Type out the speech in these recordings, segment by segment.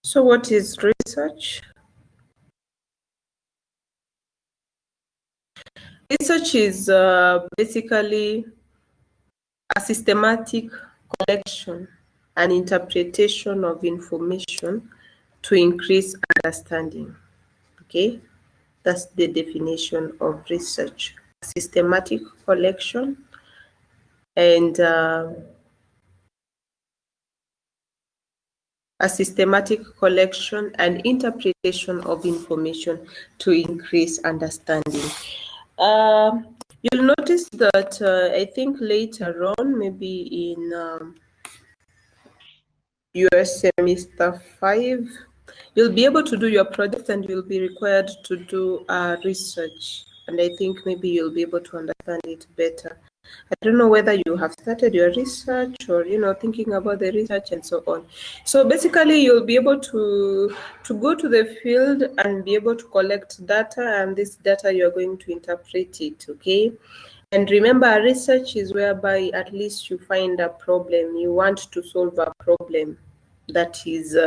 So what is research? Research is basically a systematic collection and interpretation of information to increase understanding. Okay, that's the definition of research. Systematic collection and a systematic collection and interpretation of information to increase understanding. You'll notice that I think later on, maybe in your semester 5, you'll be able to do your project and you'll be required to do research. And I think maybe you'll be able to understand it better. I don't know whether you have started your research or, thinking about the research and so on. So basically, you'll be able to go to the field and be able to collect data, and this data you're going to interpret it, okay? And remember, research is whereby at least you find a problem. You want to solve a problem that is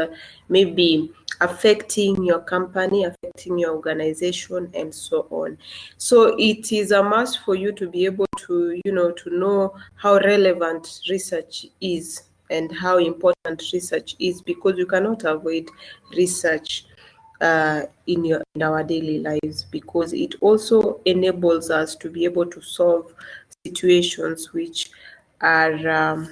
maybe affecting your company, affecting your organization, and so on. So it is a must for you to be able to, to know how relevant research is and how important research is, because you cannot avoid research in our daily lives, because it also enables us to be able to solve situations which are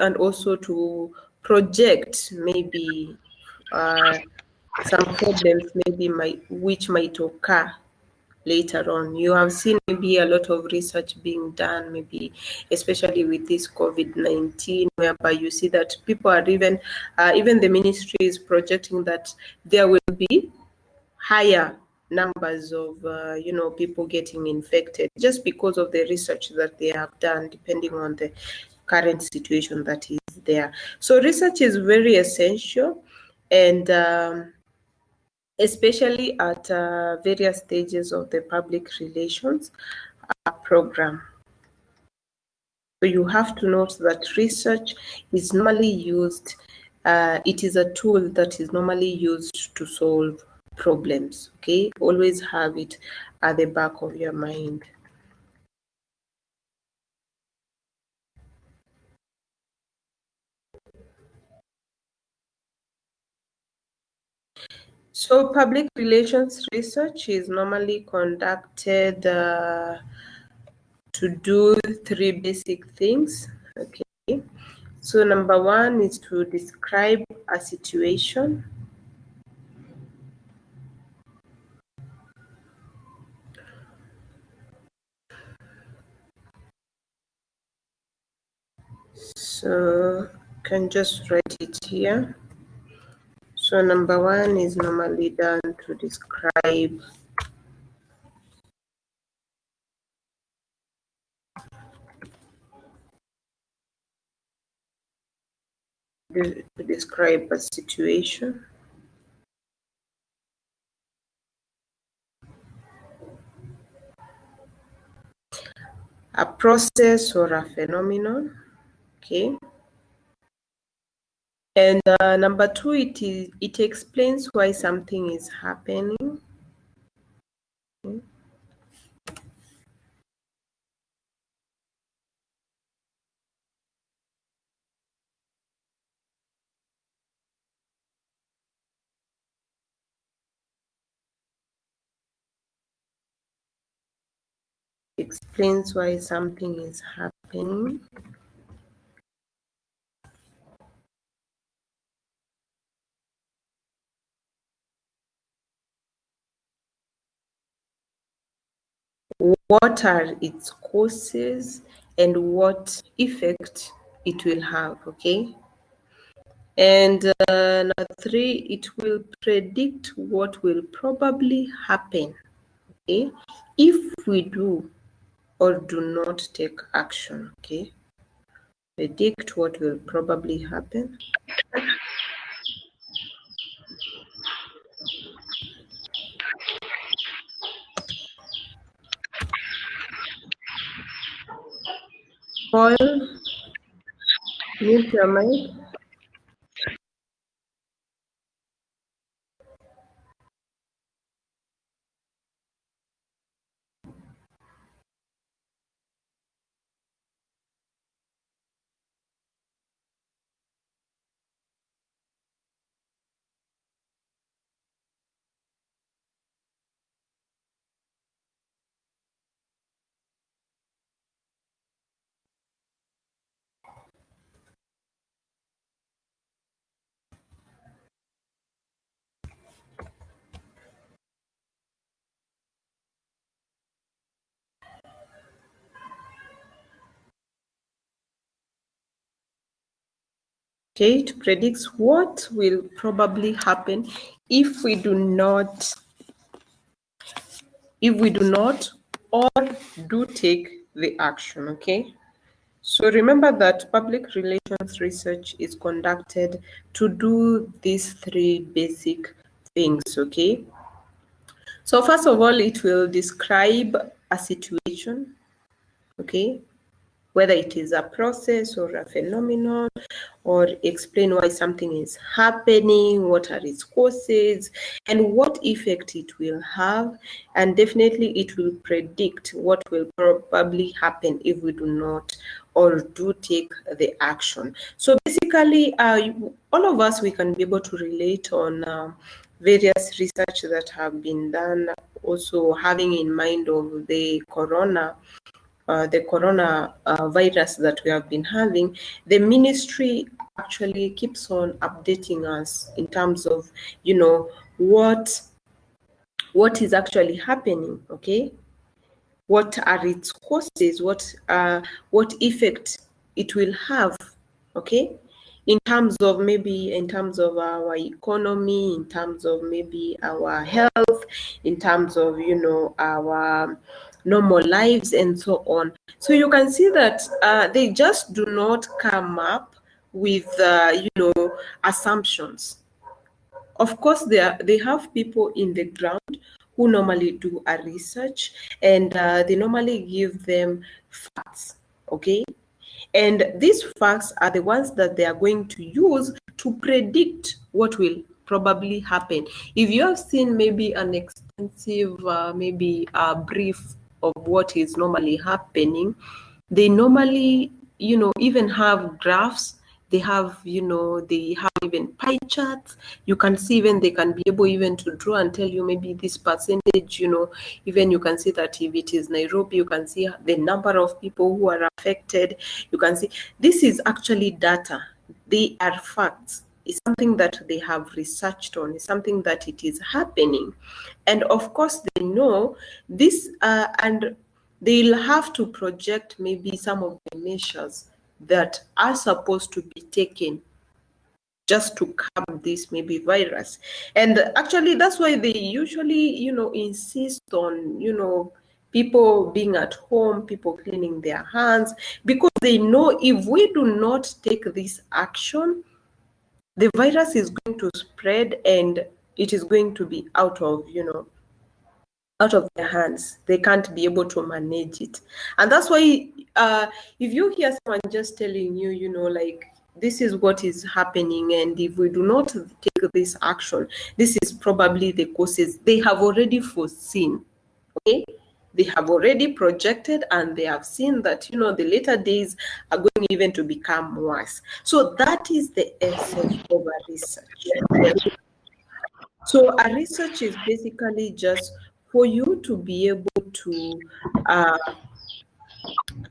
and also to project maybe some problems which might occur later on. You have seen maybe a lot of research being done, maybe especially with this COVID-19, whereby you see that people are even the ministry is projecting that there will be higher numbers of people getting infected just because of the research that they have done, depending on the current situation that is there. So research is very essential, and especially at various stages of the public relations program. So you have to note that research is normally used, it is a tool that is normally used to solve problems, okay? Always have it at the back of your mind. So public relations research is normally conducted to do 3 basic things, okay? So number 1 is to describe a situation. So you can just write it here. So number 1 is normally done to describe a situation. A process or a phenomenon, okay? And number 2, it explains why something is happening. Okay. Explains why something is happening. What are its causes and what effect it will have, okay? And number 3, it will predict what will probably happen, okay, if we do or do not take action, okay? Predict what will probably happen. Paul, mute your mic. Okay, it predicts what will probably happen if we do not or do take the action. Okay, so remember that public relations research is conducted to do these three basic things. Okay, so first of all, it will describe a situation. Okay, whether it is a process or a phenomenon, or explain why something is happening, what are its causes, and what effect it will have. And definitely it will predict what will probably happen if we do not or do take the action. So basically, all of us, we can be able to relate on various research that have been done, also having in mind of the virus that we have been having. The ministry actually keeps on updating us in terms of, what is actually happening. Okay, what are its causes, what effect it will have. Okay, in terms of our economy, in terms of maybe our health, in terms of our normal lives and so on. So you can see that they just do not come up with assumptions. Of course, they have people in the ground who normally do a research, and they normally give them facts. Okay, and these facts are the ones that they are going to use to predict what will probably happen. If you have seen maybe an extensive, maybe a brief of what is normally happening, they normally, even have graphs. They have, even pie charts. You can see, even they can be able even to draw and tell you maybe this percentage, even you can see that if it is Nairobi, you can see the number of people who are affected. You can see this is actually data. They are facts. It's something that they have researched on. It's something that it is happening. And of course, they know this, and they'll have to project maybe some of the measures that are supposed to be taken just to curb this maybe virus. And actually, that's why they usually, insist on, people being at home, people cleaning their hands, because they know if we do not take this action, the virus is going to spread and it is going to be out of their hands. They can't be able to manage it. And that's why if you hear someone just telling you, like, this is what is happening, and if we do not take this action, this is probably the causes, they have already foreseen. Okay, they have already projected, and they have seen that the later days are going even to become worse. So that is the essence of a research. So a research is basically just for you to be able uh,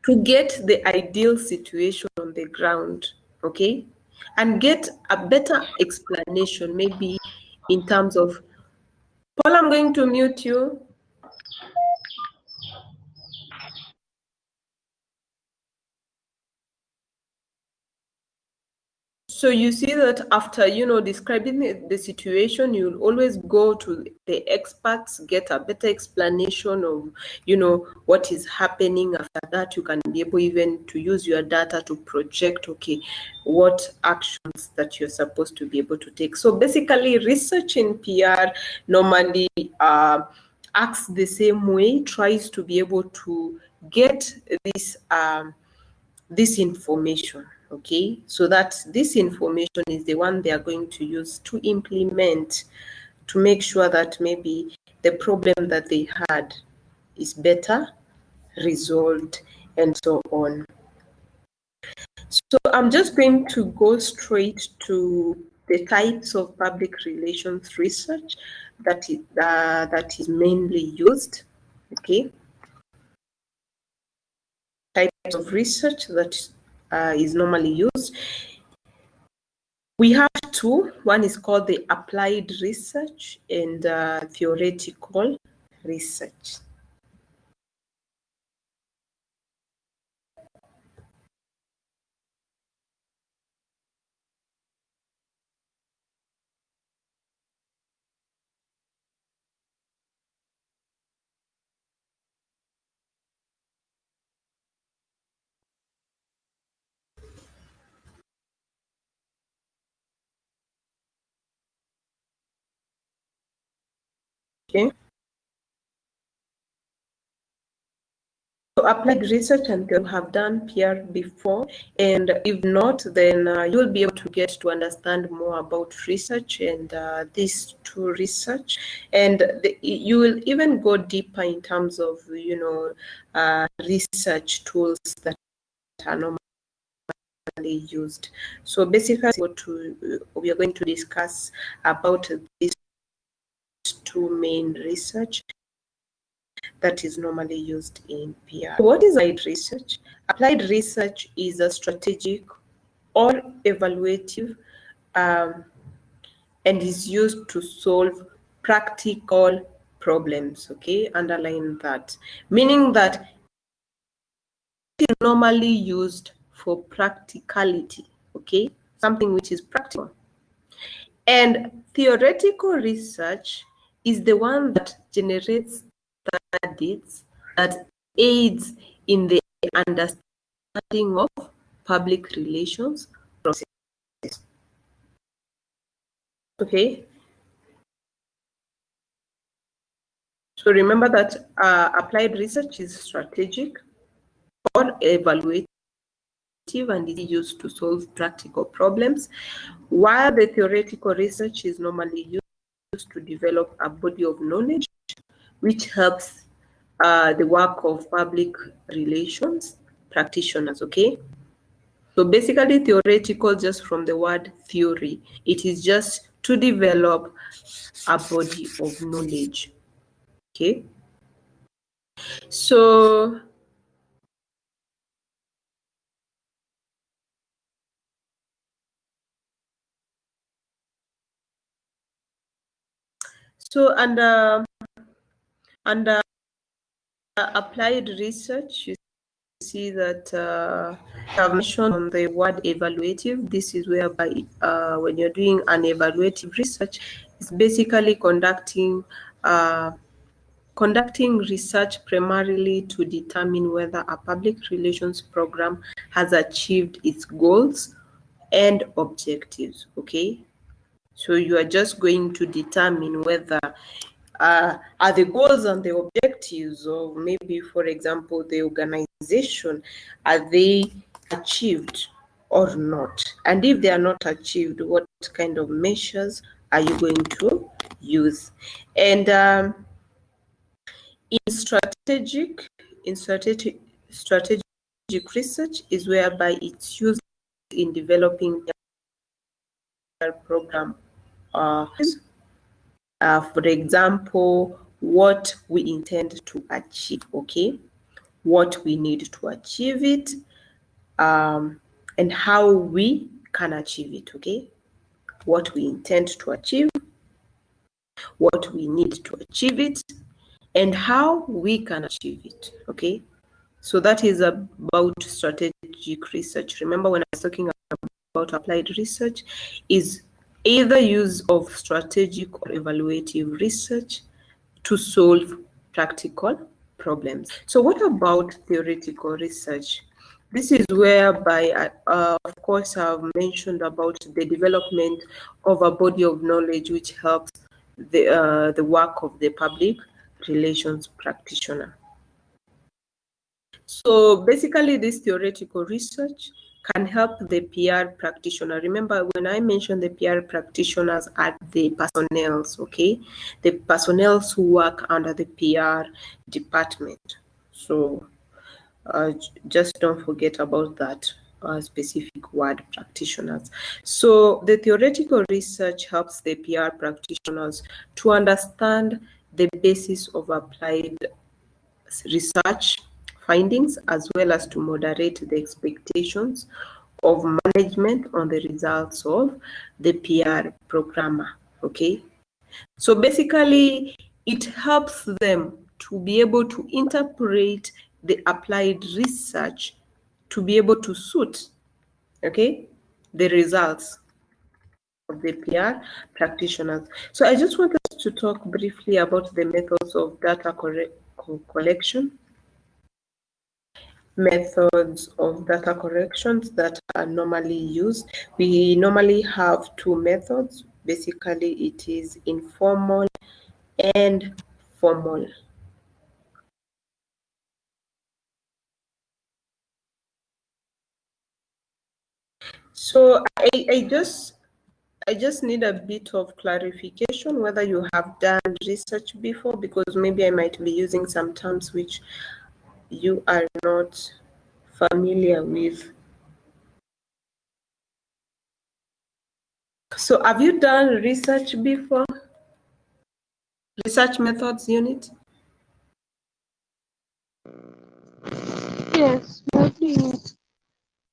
to get the ideal situation on the ground, okay, and get a better explanation, maybe in terms of. Paul, I'm going to mute you. So you see that after, describing the situation, you'll always go to the experts, get a better explanation of, what is happening. After that, you can be able even to use your data to project, okay, what actions that you're supposed to be able to take. So basically, research in PR normally acts the same way, tries to be able to get this information, okay, so that this information is the one they are going to use to implement, to make sure that maybe the problem that they had is better resolved and so on. So I'm just going to go straight to the types of public relations research that is mainly used. Okay, types of research that is normally used. We have two. One is called the applied research and theoretical research. Okay. So applied research, and you have done PR before, and if not, then you will be able to get to understand more about research and this to research, and you will even go deeper in terms of research tools that are normally used. So basically, we are going to discuss about these two main research that is normally used in PR. What is applied research? Applied research is a strategic or evaluative and is used to solve practical problems. Okay, underline that. Meaning that it is normally used for practicality. Okay, something which is practical. And theoretical research is the one that generates studies that aids in the understanding of public relations processes. Okay. So remember that applied research is strategic or evaluative and is used to solve practical problems, while the theoretical research is normally used to develop a body of knowledge which helps the work of public relations practitioners. Okay. So basically theoretical, just from the word theory, it is just to develop a body of knowledge. Okay. So under applied research, you see that I've mentioned on the word evaluative. This is whereby when you're doing an evaluative research, it's basically conducting research primarily to determine whether a public relations program has achieved its goals and objectives. Okay, so you are just going to determine whether are the goals and the objectives of, maybe for example, the organization, are they achieved or not? And if they are not achieved, what kind of measures are you going to use? And in strategic research is whereby it's used in developing a program. For example, what we intend to achieve. Okay, what we need to achieve it, and how we can achieve it. Okay, what we intend to achieve, what we need to achieve it, and how we can achieve it. Okay, so that is about strategic research. Remember, when I was talking about applied research, is either use of strategic or evaluative research to solve practical problems. So what about theoretical research? This is whereby, of course, I've mentioned about the development of a body of knowledge which helps the work of the public relations practitioner. So basically, this theoretical research can help the PR practitioner. Remember, when I mentioned the PR practitioners are the personnels, okay? The personnels who work under the PR department. So just don't forget about that specific word, practitioners. So the theoretical research helps the PR practitioners to understand the basis of applied research findings, as well as to moderate the expectations of management on the results of the PR programmer. Okay, so basically it helps them to be able to interpret the applied research to be able to suit, okay, the results of the PR practitioners. So I just wanted to talk briefly about the methods of data collection. Methods of data collections that are normally used. We normally have two methods. Basically, it is informal and formal. So I just need a bit of clarification whether you have done research before, because maybe I might be using some terms which you are not familiar with. So have you done research before? Research methods unit? Yes, maybe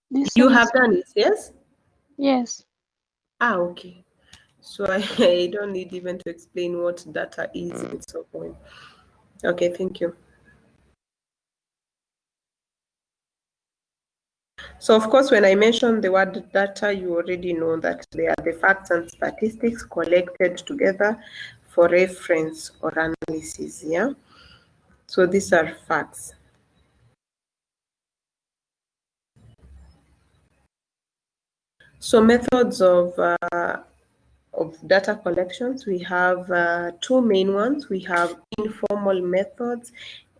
this You have semester. done it, yes? Yes. Ah, okay. So I don't need even to explain what data is and so on. Okay, thank you. So of course, when I mention the word data, you already know that they are the facts and statistics collected together for reference or analysis, yeah? So these are facts. So methods of data collections, we have two main ones. We have informal methods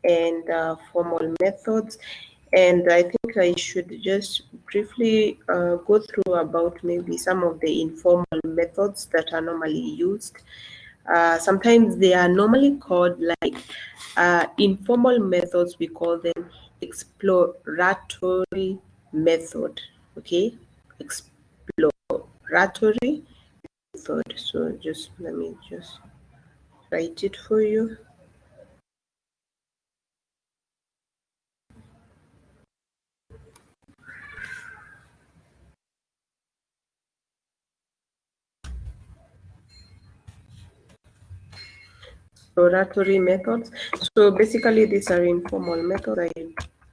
and formal methods. And I think I should just briefly go through about maybe some of the informal methods that are normally used. Sometimes they are normally called like informal methods, we call them exploratory method, okay? Exploratory method. So just let me just write it for you. Exploratory methods. So basically these are informal methods.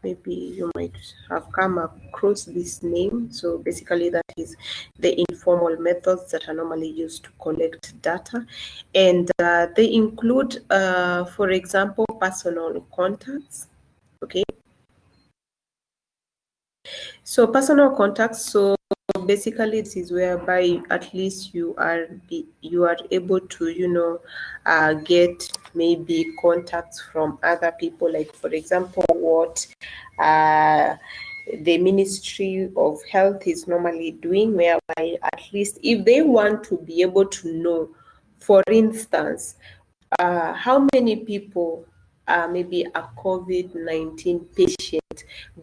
Maybe you might have come across this name. So basically that is the informal methods that are normally used to collect data. And they include, for example, personal contacts. Okay. So personal contacts. So basically, this is whereby at least you are able to get maybe contacts from other people. Like for example, what the Ministry of Health is normally doing, whereby at least if they want to be able to know, for instance, how many people maybe a COVID-19 patient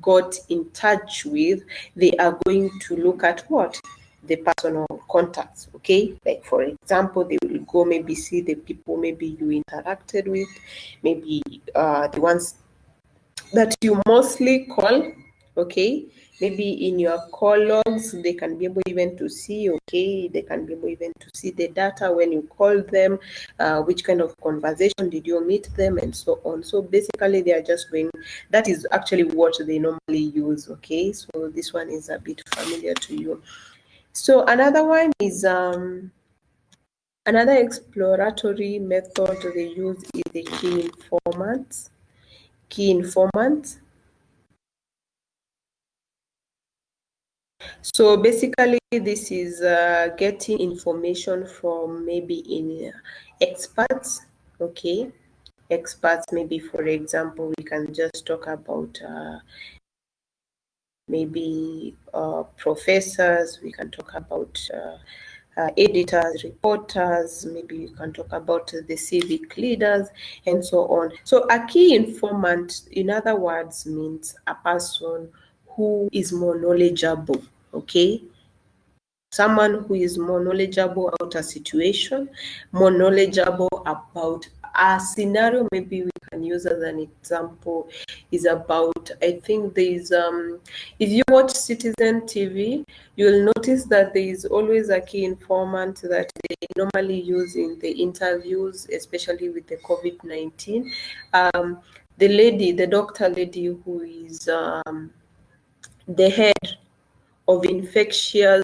got in touch with, they are going to look at what? The personal contacts, okay? Like for example, they will go maybe see the people maybe you interacted with, maybe the ones that you mostly call, okay? Maybe in your call logs, they can be able even to see, okay? They can be able even to see the data when you call them, which kind of conversation did you meet them, and so on. So basically, they are just going, that is actually what they normally use, okay? So this one is a bit familiar to you. So another one is, another exploratory method they use is the key informants. Key informants. So basically, this is getting information from maybe in experts, okay? Experts, maybe for example, we can just talk about maybe professors, we can talk about editors, reporters, maybe we can talk about the civic leaders, and so on. So a key informant, in other words, means a person who is more knowledgeable, okay? Someone who is more knowledgeable about a situation, more knowledgeable about a scenario. Maybe we can use as an example is about, I think there is if you watch Citizen TV, you'll notice that there is always a key informant that they normally use in the interviews, especially with the COVID-19. The lady, the doctor lady who is the head of infectious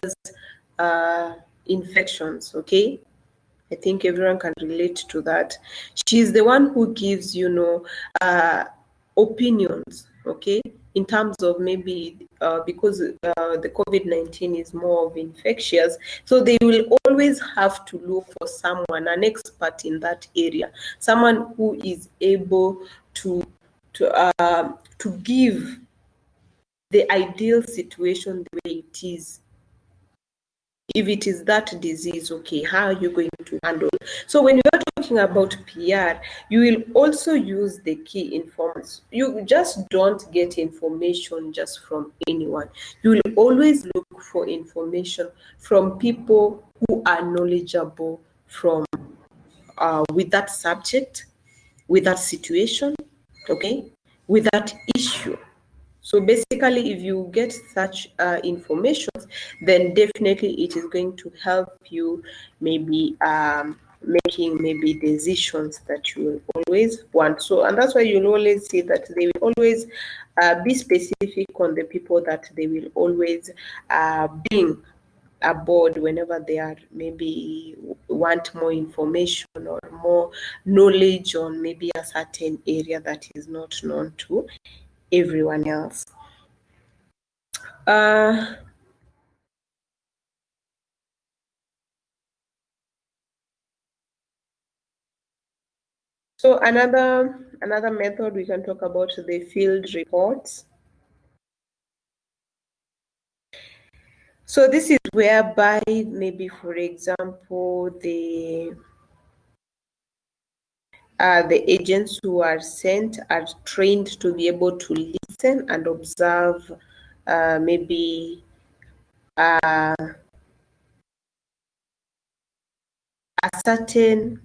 infections, okay? I think everyone can relate to that. She's the one who gives, opinions, okay, in terms of maybe because the COVID-19 is more of infectious, so they will always have to look for someone, an expert in that area, someone who is able to give the ideal situation the way it is. If it is that disease, okay, how are you going to handle? So when you are talking about PR, you will also use the key informants. You just don't get information just from anyone. You will always look for information from people who are knowledgeable from with that subject, with that situation, okay, with that issue. So basically, if you get such information, then definitely it is going to help you maybe making maybe decisions that you will always want. So, and that's why you'll always see that they will always be specific on the people that they will always bring aboard whenever they are maybe want more information or more knowledge on maybe a certain area that is not known to everyone else. So another method we can talk about the field reports. So this is whereby maybe, for example, the agents who are sent are trained to be able to listen and observe maybe a certain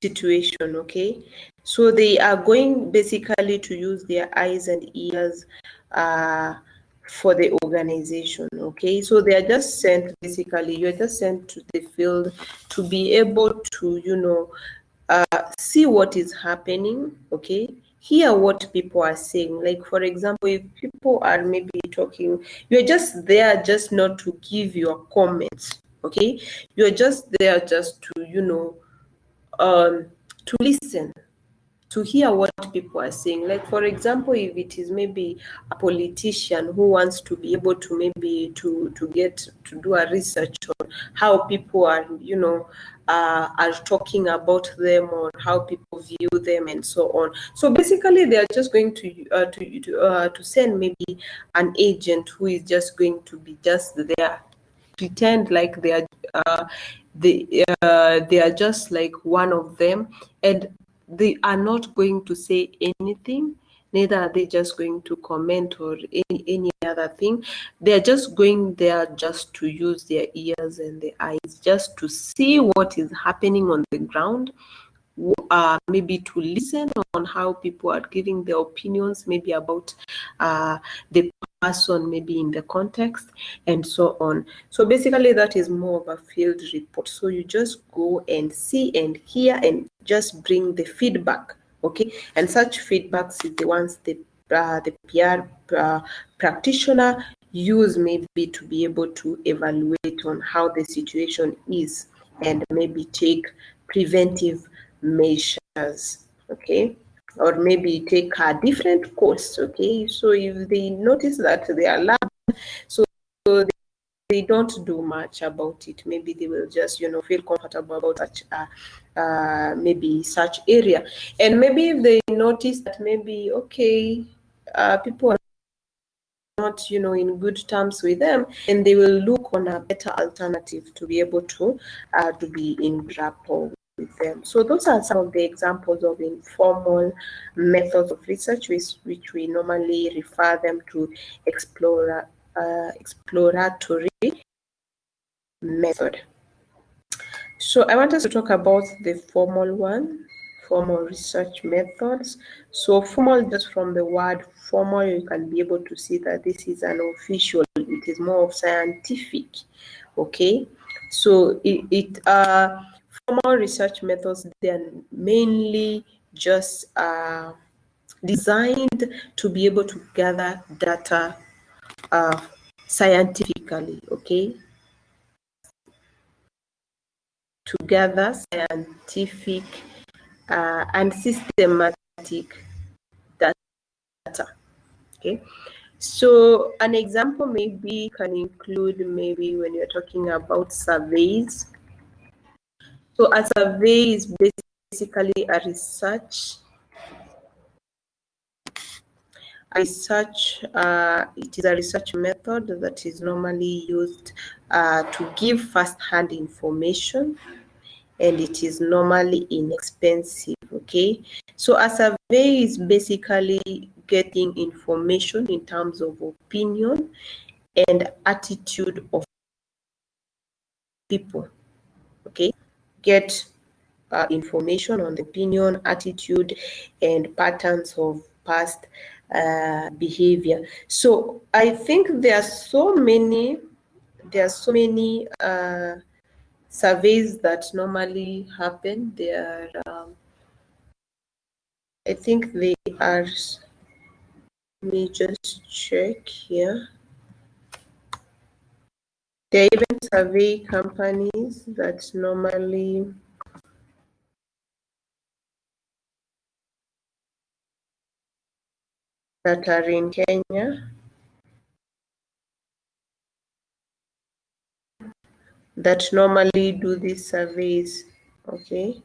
situation, okay? So they are going basically to use their eyes and ears for the organization, okay? So they are just sent, basically, you're just sent to the field to be able to, you know, see what is happening, okay? Hear what people are saying. Like, for example, if people are maybe talking, you're just there just not to give your comments, okay? You're just there just to, you know, to listen, to hear what people are saying. Like, for example, if it is maybe a politician who wants to be able to maybe to get to do a research on how people are, you know, are talking about them or how people view them and so on. So basically, they are just going to send maybe an agent who is just going to be just there, pretend like they are just like one of them, and they are not going to say anything, neither are they just going to comment or any other thing. They're just going there just to use their ears and their eyes, just to see what is happening on the ground, maybe to listen on how people are giving their opinions, maybe about the person, maybe in the context, and so on. So basically, that is more of a field report. So you just go and see and hear and just bring the feedback, okay? And such feedbacks is the ones the PR practitioner use maybe to be able to evaluate on how the situation is and maybe take preventive measures, okay? Or maybe take a different course, okay? So if they notice that they are lab, so they don't do much about it, maybe they will just, you know, feel comfortable about such maybe such area. And maybe if they notice that maybe, okay, people are not, you know, in good terms with them, and they will look on a better alternative to be able to be in rapport with them. So those are some of the examples of informal methods of research, which we normally refer them to exploratory method. So I want us to talk about the formal one, formal research methods. So formal, just from the word formal, you can be able to see that this is an official, it is more of scientific, okay? So formal research methods, they are mainly just designed to be able to gather data scientifically, okay? To gather scientific and systematic data, okay? So an example maybe can include maybe when you're talking about surveys. So a survey is basically a research. It is a research method that is normally used to give first-hand information, and it is normally inexpensive. Okay, so a survey is basically getting information in terms of opinion and attitude of people. Okay, get information on the opinion, attitude, and patterns of past behavior. So I think there are so many surveys that normally happen. I think they are. Let me just check here. There are even survey companies that normally that are in Kenya that normally do these surveys. Okay,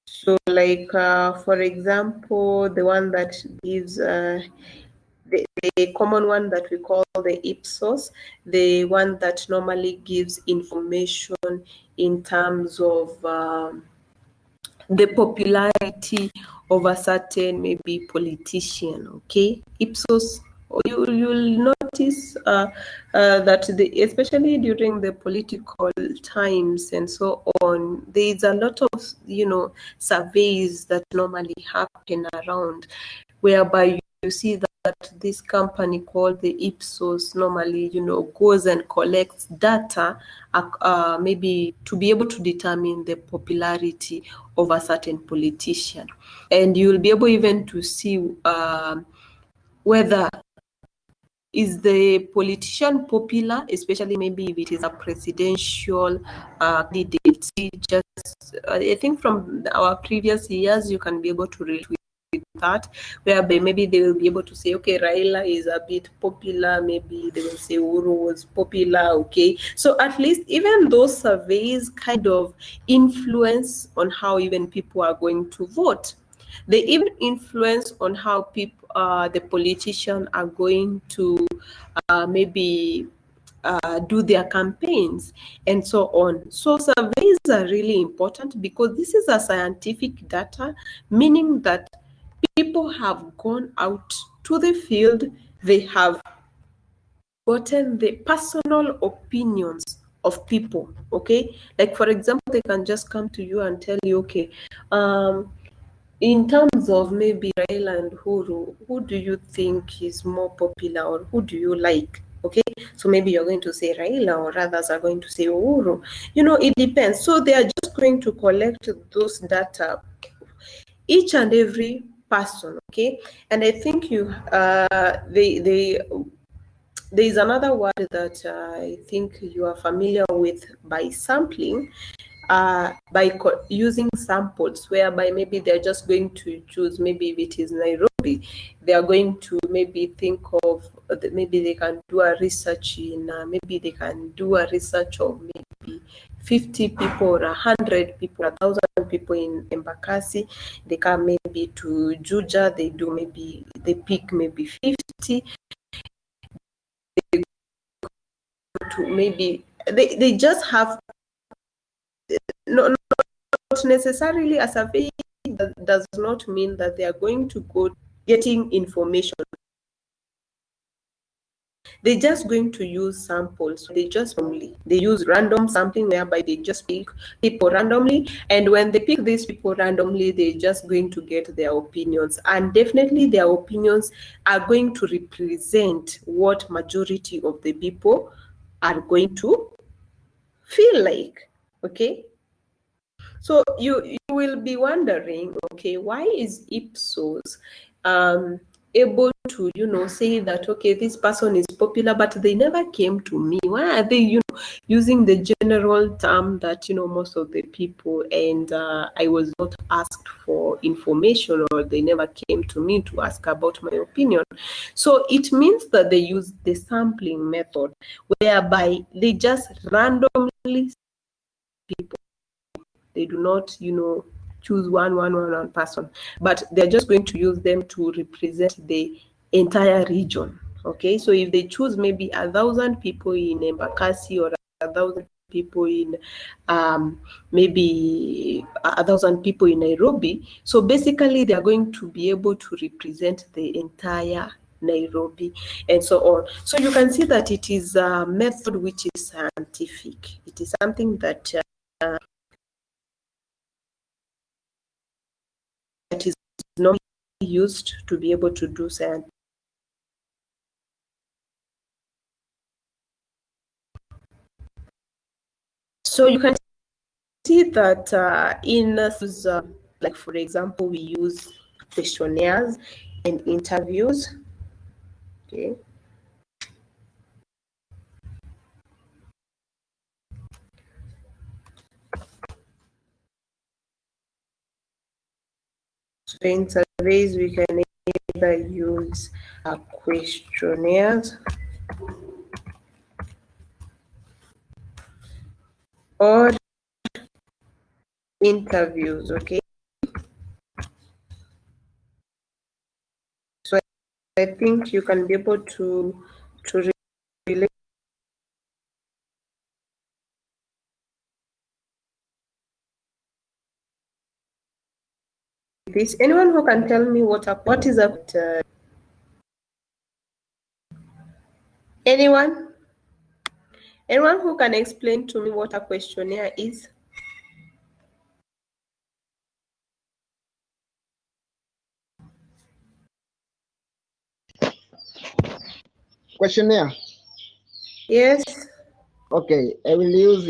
so like for example, the one that gives the common one that we call the Ipsos, the one that normally gives information in terms of the popularity of a certain maybe politician. Okay, Ipsos, you'll notice that especially during the political times and so on, there is a lot of surveys that normally happen around, whereby you see that this company called the Ipsos normally goes and collects data maybe to be able to determine the popularity of a certain politician, and you'll be able even to see whether is the politician popular, especially maybe if it is a presidential candidate. Just I think from our previous years, you can be able to relate with that, whereby maybe they will be able to say, okay, Raila is a bit popular, maybe they will say Uhuru was popular. Okay, so at least even those surveys kind of influence on how even people are going to vote. They even influence on how people, the politicians are going to maybe do their campaigns and so on. So surveys are really important because this is a scientific data, meaning that people have gone out to the field, they have gotten the personal opinions of people. Okay, like for example, they can just come to you and tell you, okay, in terms of maybe Raila and Uhuru, who do you think is more popular, or who do you like? Okay, so maybe you're going to say Raila, or others are going to say Uhuru. It depends. So they are just going to collect those data, each and every person. Okay, and I think there is another word that I think you are familiar with by sampling, by using samples, whereby maybe they're just going to choose, maybe if it is Nairobi, they are going to maybe think of, maybe they can do a research maybe they can do a research of maybe 50 people or 100 people, 1,000 people in Embakasi. They come maybe to Juja, they pick maybe 50, to maybe they just have not necessarily a survey. That does not mean that they are going to go getting information. They're just going to use samples. They use random sampling, whereby they just pick people randomly, and when they pick these people randomly, they're just going to get their opinions, and definitely their opinions are going to represent what majority of the people are going to feel like. Okay, so you will be wondering, okay, why is Ipsos able to, say that, okay, this person is popular, but they never came to me. Why are they, using the general term that, most of the people, and I was not asked for information, or they never came to me to ask about my opinion. So it means that they use the sampling method, whereby they just randomly people. They do not, choose one person, but they're just going to use them to represent the entire region. Okay, so if they choose maybe 1,000 people in Embakasi, or 1,000 people in maybe 1,000 people in Nairobi, so basically they are going to be able to represent the entire Nairobi, and so on. So you can see that it is a method which is scientific. It is something that that is normally used to be able to do science. So you can see that in like, for example, we use questionnaires and interviews. Okay. So in surveys, we can either use questionnaires or interviews. Okay. So I think you can be able to relate this. Anyone who can tell me what is a anyone who can explain to me what a questionnaire is? Questionnaire. Yes. Okay, I will use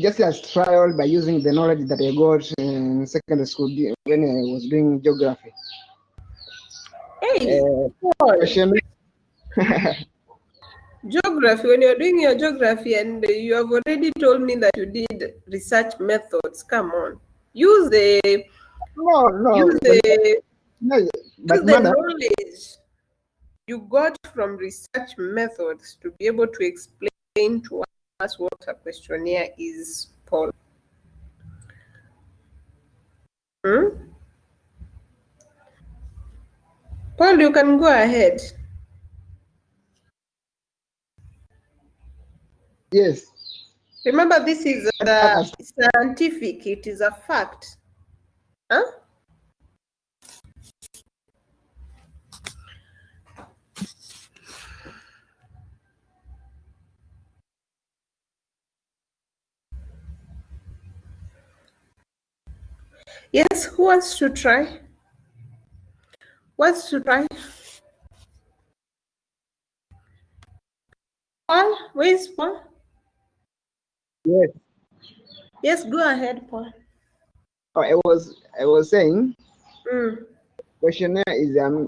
just as trial by using the knowledge that I got in secondary school when I was doing geography. Hey, Paul. Questionnaire. Geography, when you're doing your geography and you have already told me that you did research methods, come on. Use the knowledge you got from research methods to be able to explain to us what a questionnaire is, Paul. Paul, you can go ahead. Yes. Remember, this is scientific. It is a fact. Huh? Yes, who wants to try? Wants to try? Paul, where is Paul? Yes. Yes, go ahead, Paul. Oh, I was saying questionnaire is a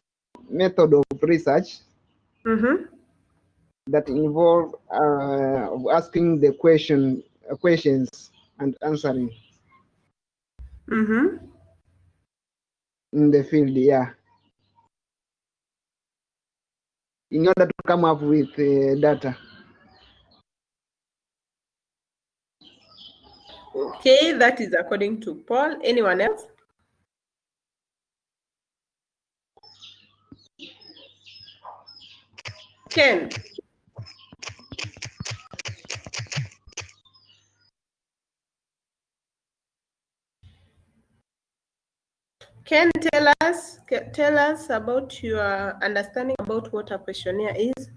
method of research that involve asking the questions and answering in the field, yeah, in order to come up with data. Okay, that is according to Paul. Anyone else? Ken. Ken, tell us about your understanding about what a questionnaire is.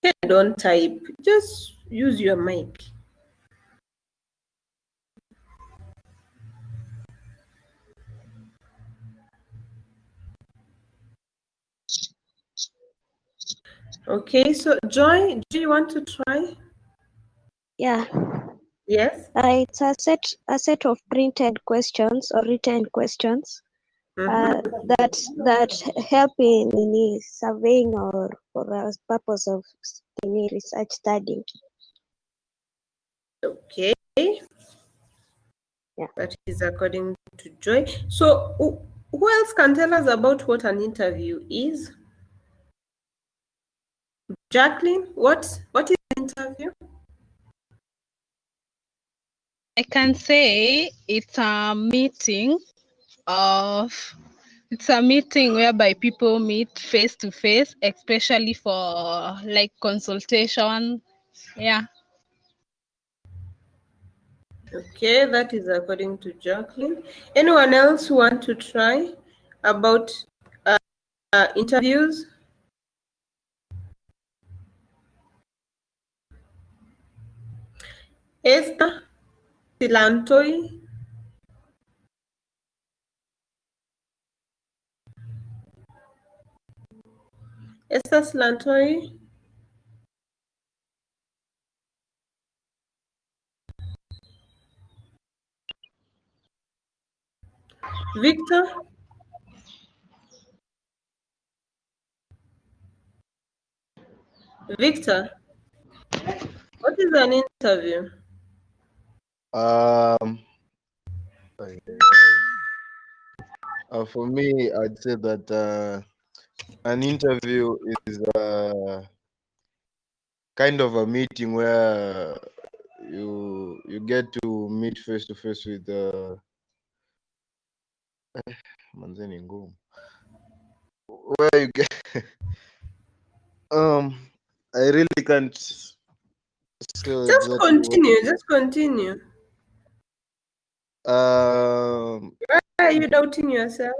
Ken, don't type. Just use your mic. Okay, so Joy, do you want to try? Yeah. Yes. It's a set of printed questions or written questions that help in any surveying or for the purpose of any research study. Okay. Yeah. That is according to Joy. So who else can tell us about what an interview is? Jacqueline, what is an interview? I can say it's a meeting whereby people meet face to face, especially for like consultation. Yeah. Okay, that is according to Jacqueline. Anyone else want to try about interviews? Esther Silantoi. Esther Silantoi. Victor. Victor, what is an interview? For me, I'd say that an interview is kind of a meeting where you get to meet face to face with manzeni ngumu. Where you get I really can't say Just exactly continue. Just continue. Why are you doubting yourself?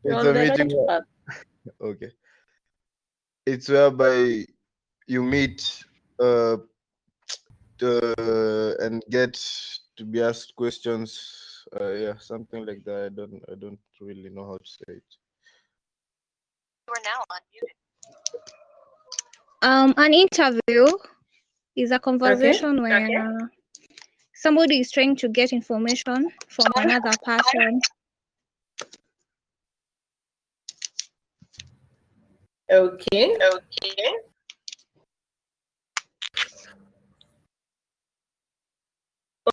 You're it's on a the meeting right path. okay. It's whereby you meet and get to be asked questions. Yeah, something like that. I don't really know how to say it. You are now unmuted. An interview is a conversation where somebody is trying to get information from another person. Okay.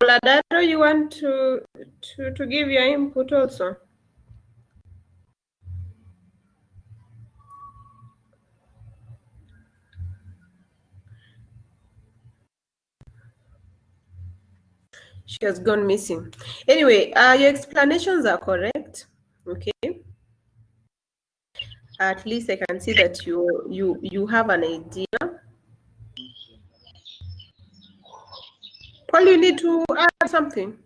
Oladaro, you want to give your input also? She has gone missing. Anyway, your explanations are correct. Okay. At least I can see that you have an idea. Paul, you need to add something.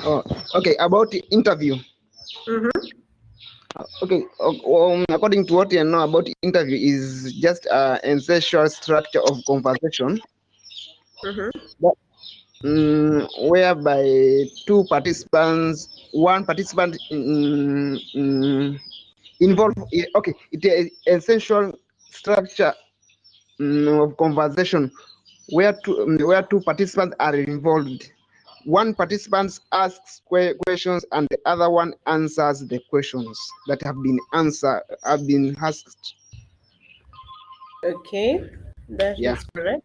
Oh, okay. About the interview. Okay. According to what you know about interview, is just an essential structure of conversation. Whereby two participants, one participant involved. Okay, it is essential structure of conversation where two participants are involved. One participant asks questions and the other one answers the questions that have been asked. Okay, that is correct.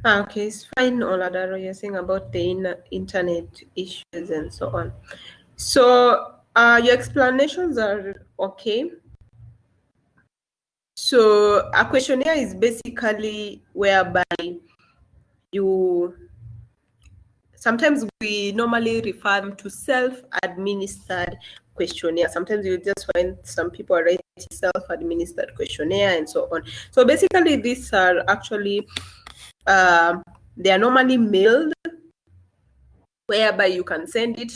Okay, it's fine, Oladaro. You're saying about the internet issues and so on. So your explanations are okay. So a questionnaire is basically whereby sometimes we normally refer them to self-administered questionnaire. Sometimes you just find some people write self-administered questionnaire and so on. So basically these are actually, they are normally mailed, whereby you can send it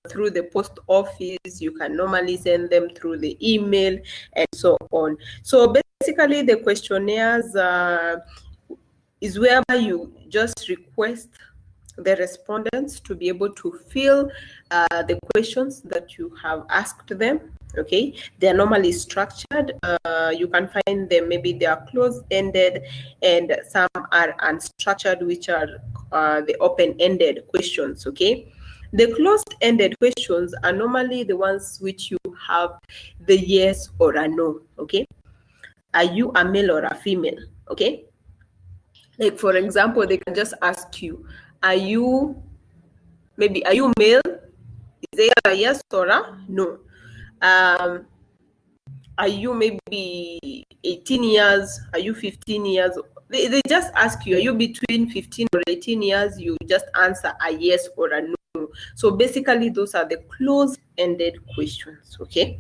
through the post office, you can normally send them through the email and so on. So basically the questionnaires is whereby you just request the respondents to be able to fill the questions that you have asked them. Okay, they're normally structured. You can find them, maybe they are closed-ended, and some are unstructured, which are the open-ended questions. Okay, the closed-ended questions are normally the ones which you have the yes or a no. Okay, are you a male or a female? Okay, like for example, they can just ask you, are you male? Is there a yes or a no? Are you maybe 18 years? Are you 15 years? They just ask you, are you between 15 or 18 years? You just answer a yes or a no. So basically, those are the closed-ended questions, okay?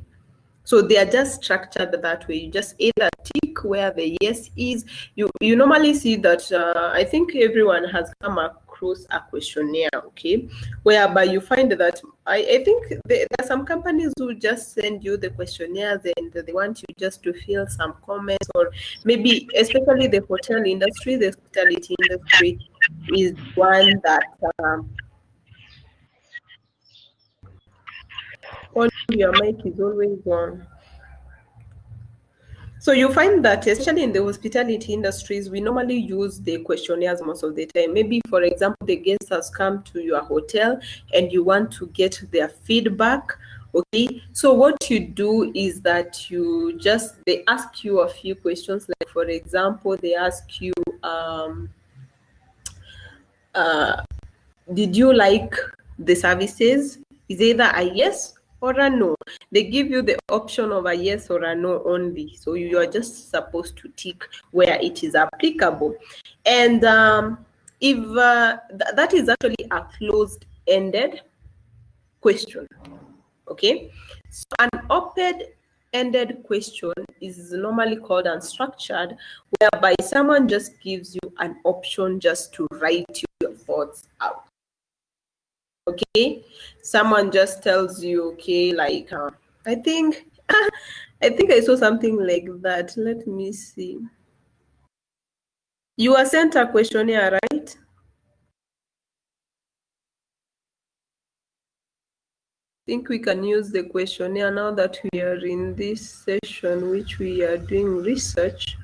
So they are just structured that way. You just either tick where the yes is. You normally see that, I think everyone has come across a questionnaire, okay, whereby you find that I think there are some companies who just send you the questionnaires and they want you just to fill some comments, or maybe especially the hotel industry, the hospitality industry is one that all your mic is always on. So you find that, especially in the hospitality industries, we normally use the questionnaires most of the time. Maybe, for example, the guest has come to your hotel and you want to get their feedback. Okay, so what you do is that they ask you a few questions. Like, for example, they ask you, did you like the services? Is either a yes or a no. They give you the option of a yes or a no only. So you are just supposed to tick where it is applicable. And if that is actually a closed-ended question, okay? So an open-ended question is normally called unstructured, whereby someone just gives you an option just to write your thoughts out. Okay, someone just tells you, okay, like I think I saw something like that. Let me see. You are sent a questionnaire, right? I think we can use the questionnaire now that we are in this session, which we are doing research.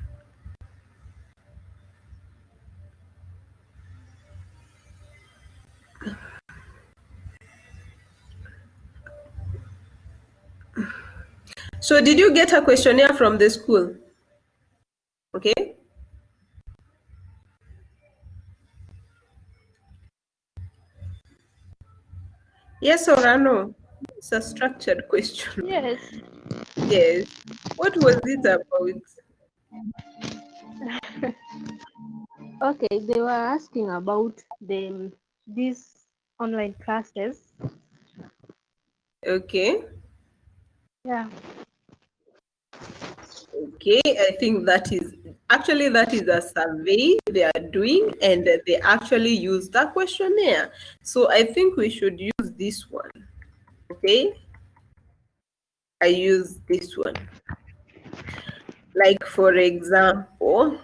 So did you get a questionnaire from the school? Okay. Yes or a no? It's a structured question. Yes. Yes. What was it about? Okay, they were asking about these online classes. Okay. Yeah. Okay, I think that is a survey they are doing, and they actually use that questionnaire. So I think we should use this one. Okay, I use this one. Like, for example,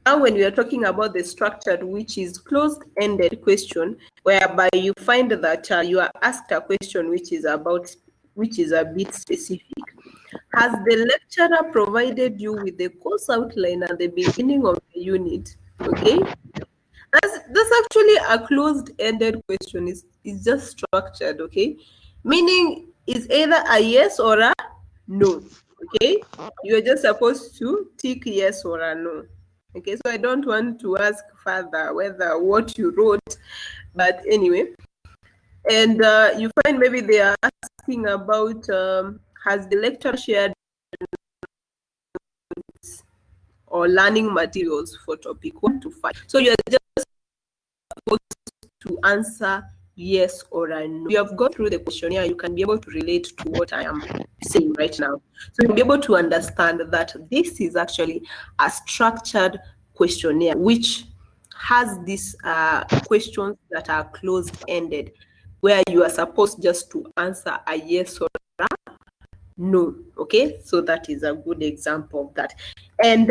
now when we are talking about the structured, which is closed-ended question, whereby you find that you are asked a question which is a bit specific. Has the lecturer provided you with the course outline at the beginning of the unit? Okay, that's actually a closed-ended question. It's just structured. Okay, meaning it's either a yes or a no. Okay, you're just supposed to tick yes or a no. Okay, so I don't want to ask further whether what you wrote, but anyway. And you find maybe they are asking about has the lecturer shared or learning materials for topic 1 to 5. So you're just supposed to answer yes or a no. You have gone through the questionnaire, you can be able to relate to what I am saying right now. So you'll be able to understand that this is actually a structured questionnaire which has these questions that are closed-ended, where you are supposed just to answer a yes or a no. Okay, so that is a good example of that. And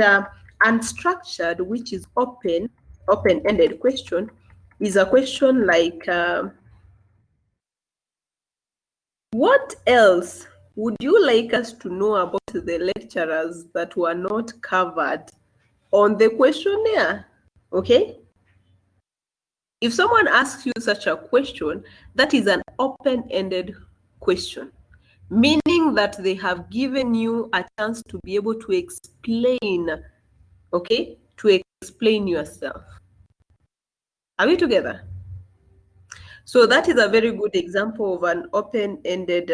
unstructured, which is open-ended question, is a question like What else would you like us to know about the lecturers that were not covered on the questionnaire? Okay? If someone asks you such a question, that is an open-ended question, meaning that they have given you a chance to be able to explain, okay? To explain yourself. Are we together? So that is a very good example of an open-ended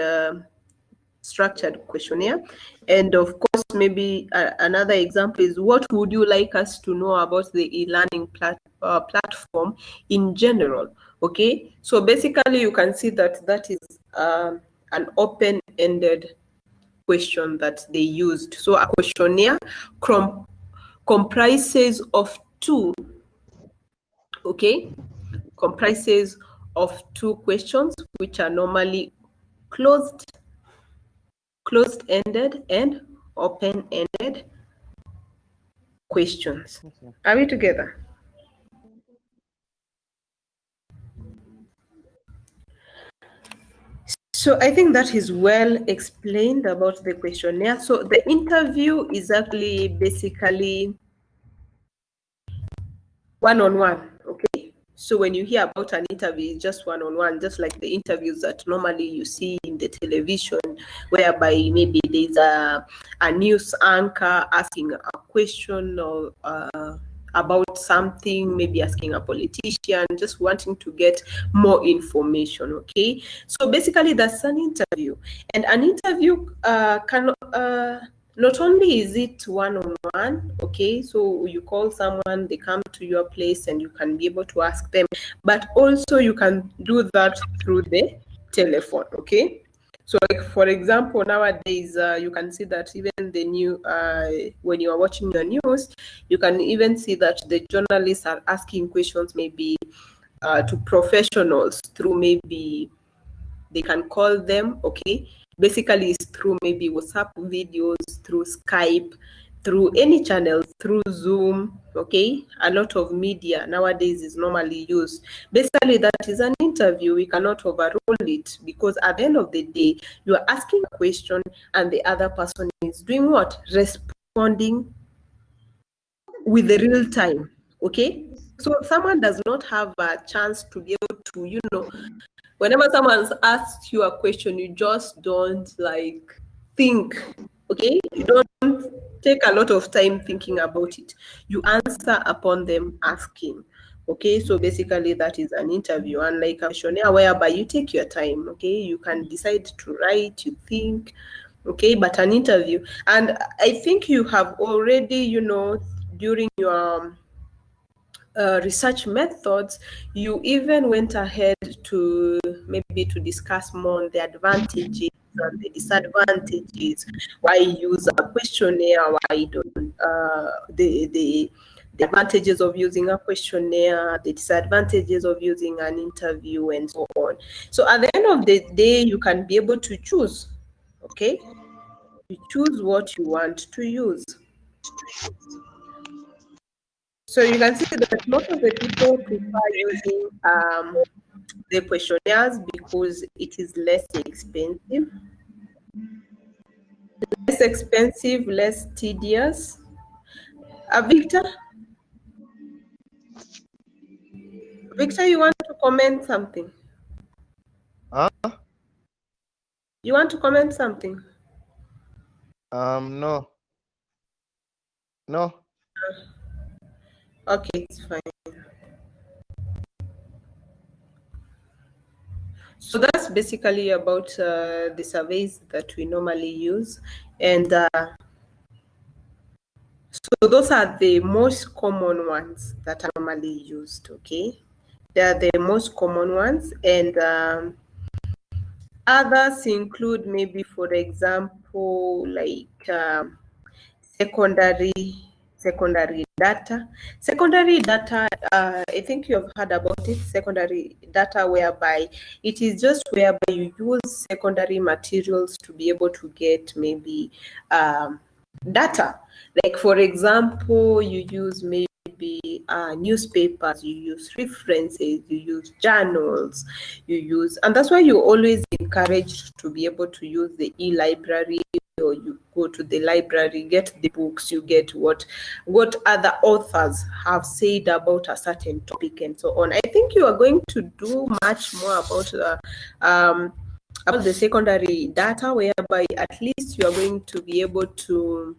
structured questionnaire. And of course, maybe another example is, what would you like us to know about the e-learning platform in general? Okay, so basically you can see that that is an open-ended question that they used. So a questionnaire comprises of two, okay, comprises of two questions, which are normally closed-ended and open-ended questions. Are we together? So I think that is well explained about the questionnaire. So the interview is actually basically one-on-one, okay? So when you hear about an interview, it's just one-on-one, just like the interviews that normally you see in the television, whereby maybe there's a news anchor asking a question or about something, maybe asking a politician, just wanting to get more information, okay? So basically that's an interview. And an interview not only is it one-on-one, okay, so you call someone, they come to your place and you can be able to ask them, but also you can do that through the telephone, okay? So like, for example, nowadays, you can see that even the new, when you are watching the news, you can even see that the journalists are asking questions maybe to professionals through maybe, they can call them, okay? Basically, it's through maybe WhatsApp videos, through Skype, through any channel, through Zoom, okay? A lot of media nowadays is normally used. Basically, that is an interview. We cannot overrule it, because at the end of the day, you are asking a question and the other person is doing what? Responding with the real time, okay? So someone does not have a chance to be able to, whenever someone asks you a question, you just don't like think, okay? You don't take a lot of time thinking about it. You answer upon them asking, okay? So basically that is an interview, unlike a questionnaire whereby you take your time, okay? You can decide to write, you think, okay? But an interview, and I think you have already, during your research methods, you even went ahead to maybe to discuss more on the advantages and the disadvantages, why use a questionnaire, why don't the advantages of using a questionnaire, the disadvantages of using an interview, and so on. So at the end of the day, you can be able to choose, okay? You choose what you want to use. So you can see that most of the people prefer using the questionnaires because it is less expensive. Less expensive, less tedious. Victor? Victor, you want to comment something? Huh? You want to comment something? No. No. Okay, it's fine. So that's basically about the surveys that we normally use. And so those are the most common ones that are normally used, okay? They are the most common ones. And others include maybe, for example, like secondary data. Secondary data, I think you have heard about it, secondary data, whereby it is just whereby you use secondary materials to be able to get maybe data. Like, for example, you use maybe newspapers, you use references, you use journals, and that's why you're always encouraged to be able to use the e-library, or you go to the library, get the books, you get what other authors have said about a certain topic and so on. I think you are going to do much more about the secondary data, whereby at least you are going to be able to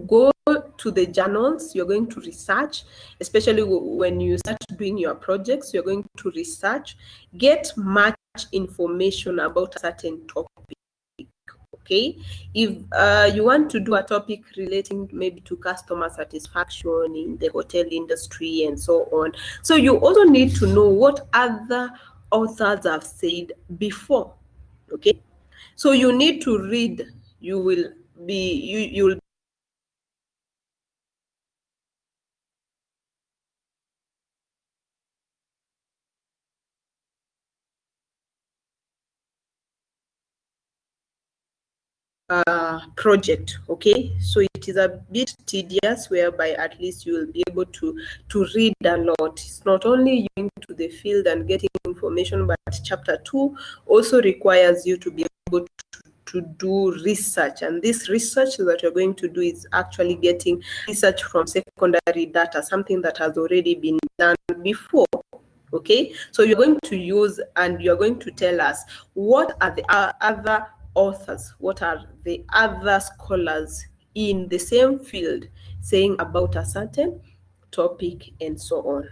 go to the journals. You're going to research, especially when you start doing your projects, you're going to research, get much information about a certain topic. Okay, if you want to do a topic relating maybe to customer satisfaction in the hotel industry and so on, so you also need to know what other authors have said before. Okay, so you need to read. You'll project. Okay, so it is a bit tedious, whereby at least you will be able to read a lot. It's not only going to the field and getting information, but chapter 2 also requires you to be able to do research, and this research that you're going to do is actually getting research from secondary data, something that has already been done before. Okay, so you're going to use, and you're going to tell us what are the other authors, what are the other scholars in the same field saying about a certain topic and so on.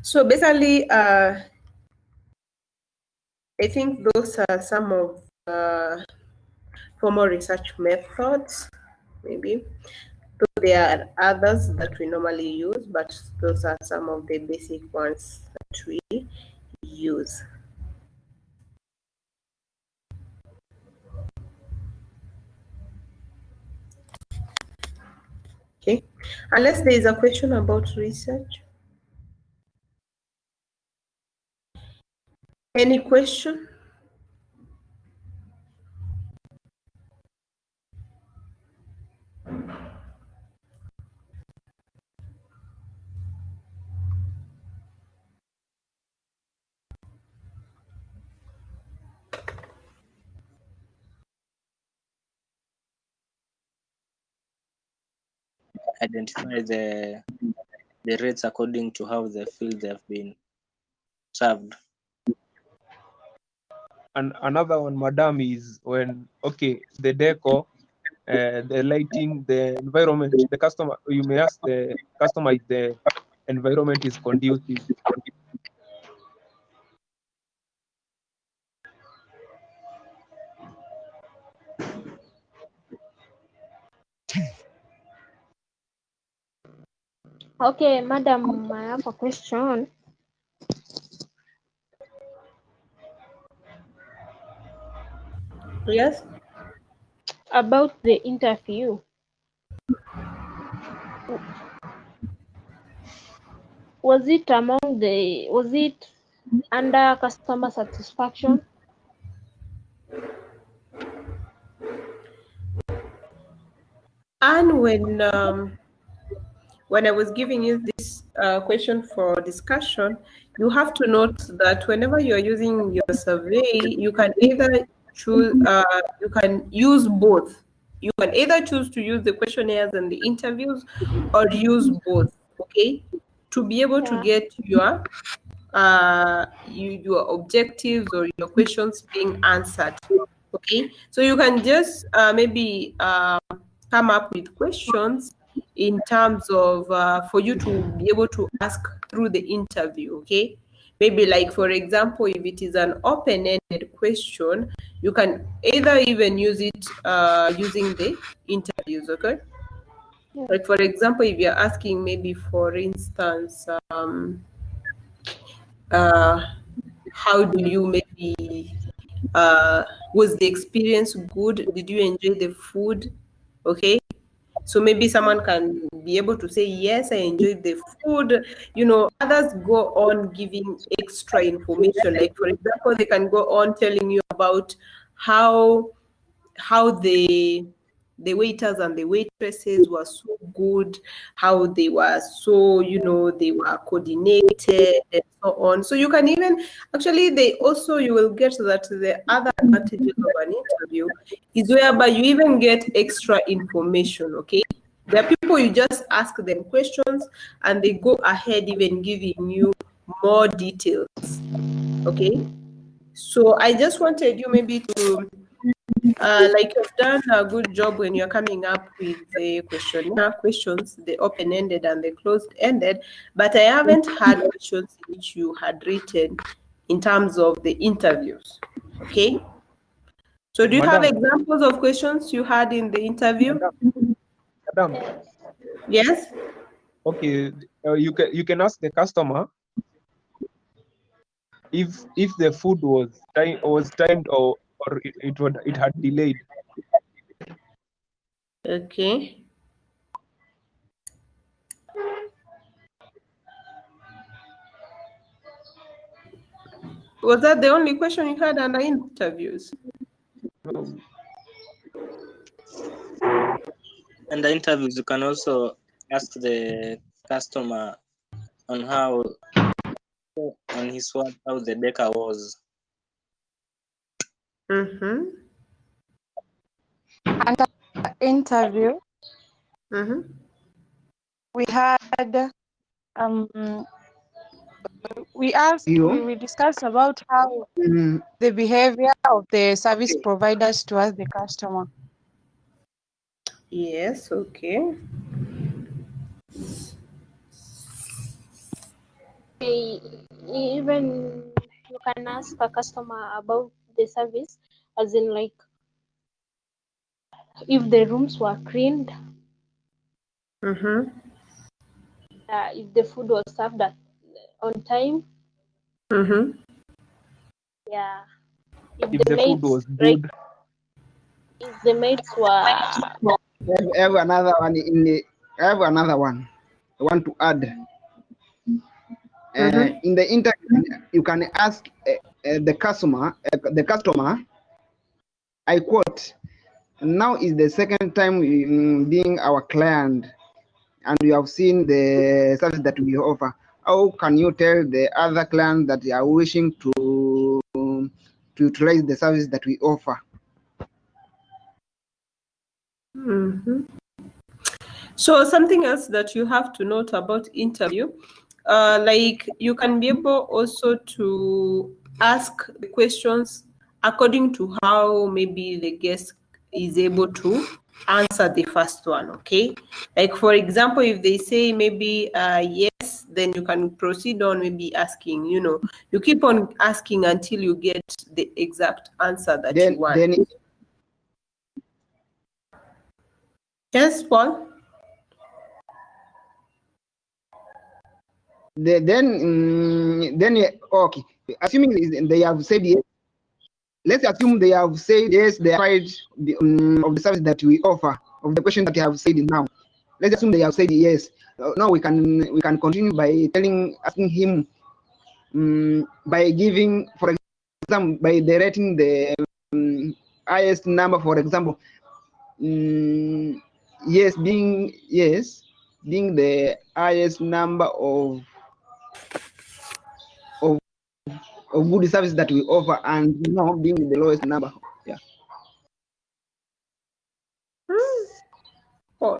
So basically, I think those are some of formal research methods. Maybe there are others that we normally use, but those are some of the basic ones that we use. Okay, unless there is a question about research. Any question? Identify the rates according to how the fields have been served. And another one, madam, is when the decor, the lighting, the environment, the customer, you may ask the customer if the environment is conducive. Okay, madam, I have a question. Yes. About the interview. Was it under customer satisfaction? And when I was giving you this question for discussion, you have to note that whenever you're using your survey, you can either choose, you can use both. You can either choose to use the questionnaires and the interviews, or use both, okay, to be able to get your objectives or your questions being answered. Okay, so you can just maybe come up with questions in terms of for you to be able to ask through the interview. Okay, maybe like, for example, if it is an open-ended question, you can either even use it using the interviews. Okay, like, for example, if you're asking, maybe for instance, how do you maybe was the experience good? Did you enjoy the food? Okay, so maybe someone can be able to say, yes, I enjoyed the food. Others go on giving extra information. Like, for example, they can go on telling you about how the the waiters and the waitresses were so good, how they were so, they were coordinated and so on. So you can even, actually, you will get that the other advantages of an interview is whereby you even get extra information, okay? There are people you just ask them questions and they go ahead even giving you more details, okay? So I just wanted you maybe to, like you've done a good job when you're coming up with the questionnaire questions, the open-ended and the closed-ended, but I haven't had questions which you had written in terms of the interviews, okay? So do you have examples of questions you had in the interview? Madam. Yes? Okay, you can ask the customer if the food was timed or it had delayed. Okay. Was that the only question you had under interviews? No. And the interviews, you can also ask the customer on his word, how the decker was. Mm-hmm. And the interview, we had we discussed about how the behavior of the service providers towards the customer. Yes, okay. Even you can ask a customer about the service, as in like if the rooms were cleaned, Mm-hmm. if the food was served on time. Mm-hmm. Yeah. If the food was good. If the maids were. I have another one I want to add. In the interview, you can ask the customer, I quote, now is the second time being our client and you have seen the service that we offer. How can you tell the other clients that you are wishing to utilize the service that we offer? Mm-hmm. So something else that you have to note about interview, like you can be able also to ask the questions according to how maybe the guest is able to answer the first one, okay? Like for example, if they say maybe yes, then you can proceed on maybe asking, you keep on asking until you get the exact answer that you want. Yes, Paul? Okay, assuming they have said yes, let's assume they have said yes, they are tried of the service that we offer, of the question that they have said now. Let's assume they have said yes. Now we can continue by asking him by giving, for example, by directing the highest number, for example, yes being the highest number of good service that we offer, and no being the lowest number. Yeah. Paul,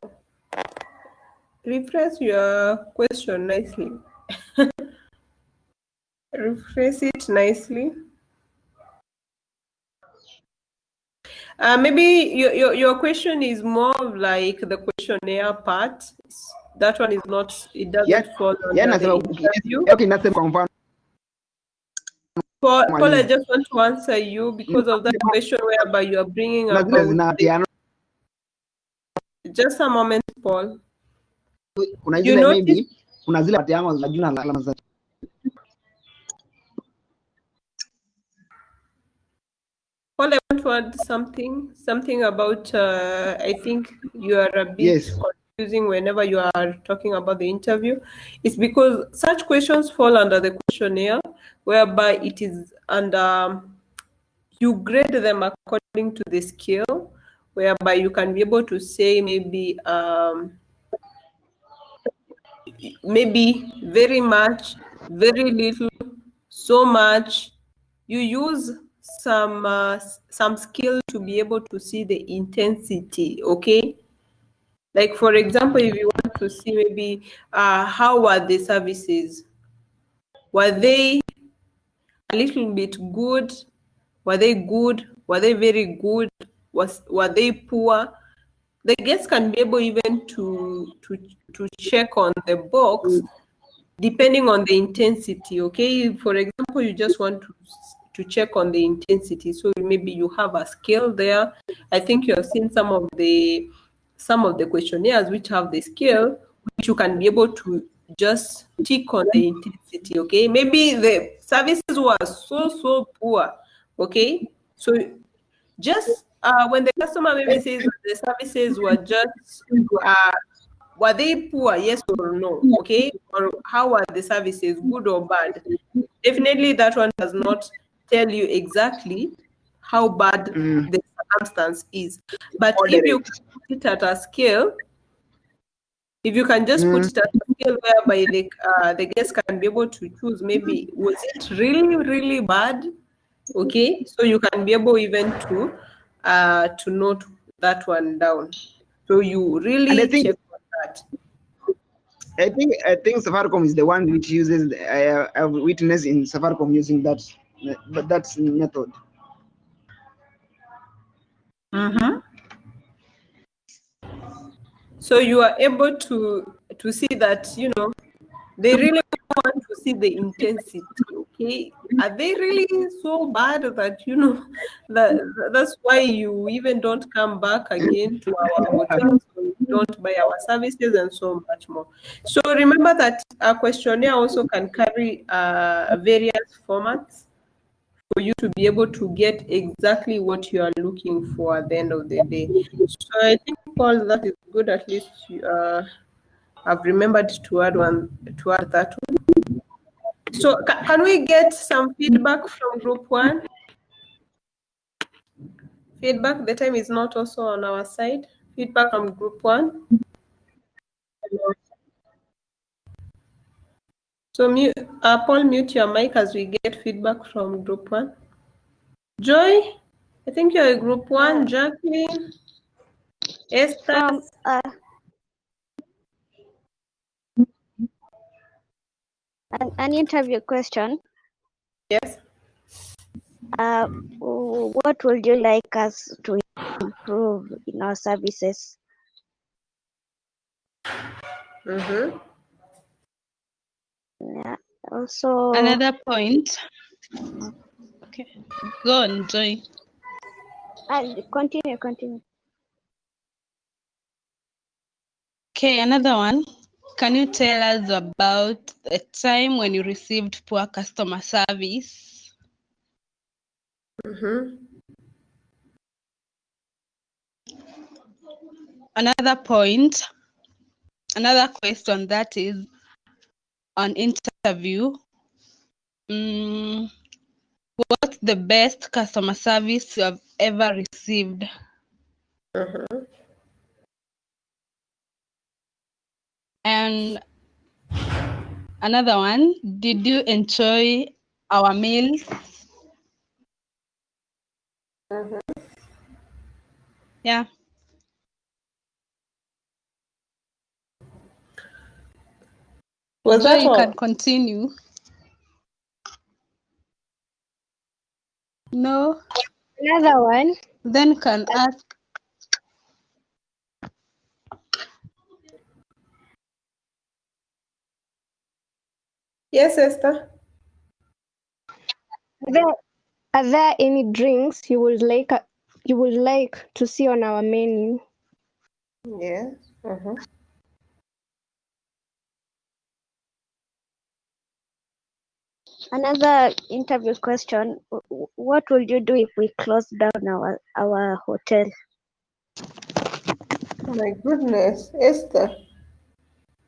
rephrase your question nicely. Rephrase it nicely. Maybe your question is more like the questionnaire part. That one is not, it doesn't fall under the interview. Okay, that's confirm. Paul, I just want to answer you because of that question whereby you are bringing about. Just a moment, Paul. You notice? Paul, I want to add something about, I think you are a bit confusing whenever you are talking about the interview. It's because such questions fall under the questionnaire, whereby it is under, you grade them according to the skill, whereby you can be able to say maybe very much, very little, so much. You use some skill to be able to see the intensity, okay? Like, for example, if you want to see maybe how were the services? Were they a little bit good? Were they good? Were they very good? Were they poor? The guests can be able even to check on the box depending on the intensity, okay? For example, you just want to check on the intensity. So maybe you have a scale there. I think you have seen some of the questionnaires which have the scale, which you can be able to just tick on the intensity, okay? Maybe the services were so poor, okay? So just when the customer maybe says that the services were just were they poor, yes or no, okay? Or how are the services, good or bad? Definitely that one does not tell you exactly how bad the circumstance is. But if you put it at a scale, if you can just put it at a scale whereby the guest can be able to choose, maybe was it really bad? Okay, so you can be able even to note that one down. So you really check on that. I think Safaricom is the one which uses. I have witnessed in Safaricom using that method. So you are able to see that, you know, they really want to see the intensity, okay? Are they really so bad that, you know, that's why you even don't come back again to our hotels, so you don't buy our services and so much more. So remember that a questionnaire also can carry various formats for you to be able to get exactly what you are looking for at the end of the day. So I think all that is good. At least I've remembered to add that one. So can we get some feedback from group 1? Feedback, the time is not also on our side. Feedback from group 1. So Paul, mute your mic as we get feedback from group 1. Joy, I think you're a group 1. Jacqueline, Esther. An interview question. Yes. What would you like us to improve in our services? Yeah. Also, another point. Okay, go on, Joy. Continue. Okay, another one. Can you tell us about a time when you received poor customer service? Another point, another question that is on interview. What's the best customer service you have ever received? And another one, did you enjoy our meals? Yeah. Was Joy, that you all? can continue. No. Another one. Then can ask. Yes, Esther. Are there any drinks you would like to see on our menu? Yes. Another interview question. What would you do if we close down our hotel? My goodness, Esther.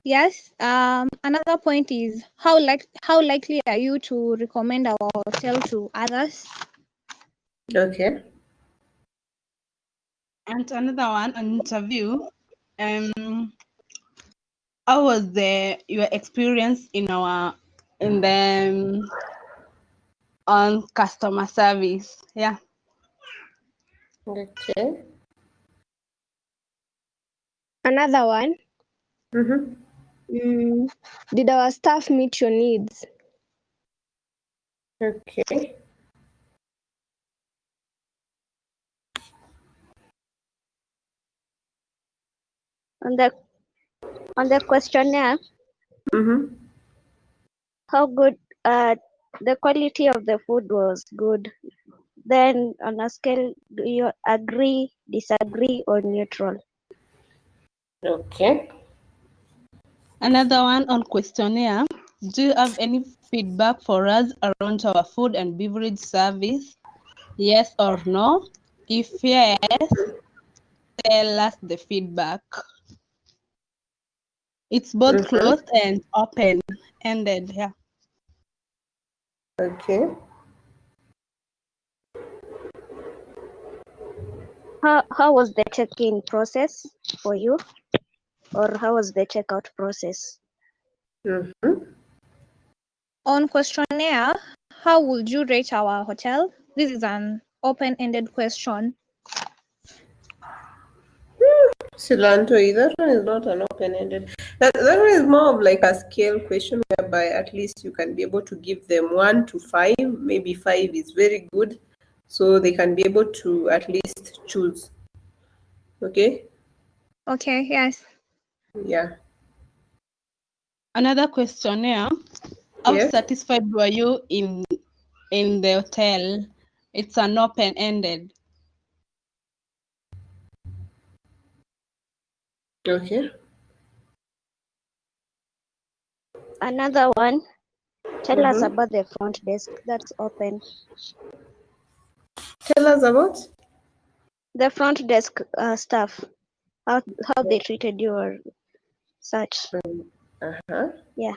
Yes. Another point is how likely are you to recommend our hotel to others? Okay. And another one on interview. How was your experience on customer service? Yeah. Okay. Another one. Did our staff meet your needs? Okay. On the questionnaire, how good the quality of the food was good. Then on a scale, do you agree, disagree, or neutral? Okay. Another one on questionnaire. Do you have any feedback for us around our food and beverage service? Yes or no? If yes, tell us the feedback. It's both closed and open-ended. Yeah. Okay. How was the check-in process for you? Or how was the checkout process? On questionnaire, how would you rate our hotel? This is an open-ended question. Silanto, that one is not an open-ended. That one is more of like a scale question whereby at least you can be able to give them 1 to 5. Maybe 5 is very good, so they can be able to at least choose. Okay. Okay. Yes. Yeah. Another questionnaire. How satisfied were you in the hotel? It's an open-ended. Okay. Another one. Tell us about the front desk. That's open. Tell us about the front desk staff. How they treated you or such. Yeah.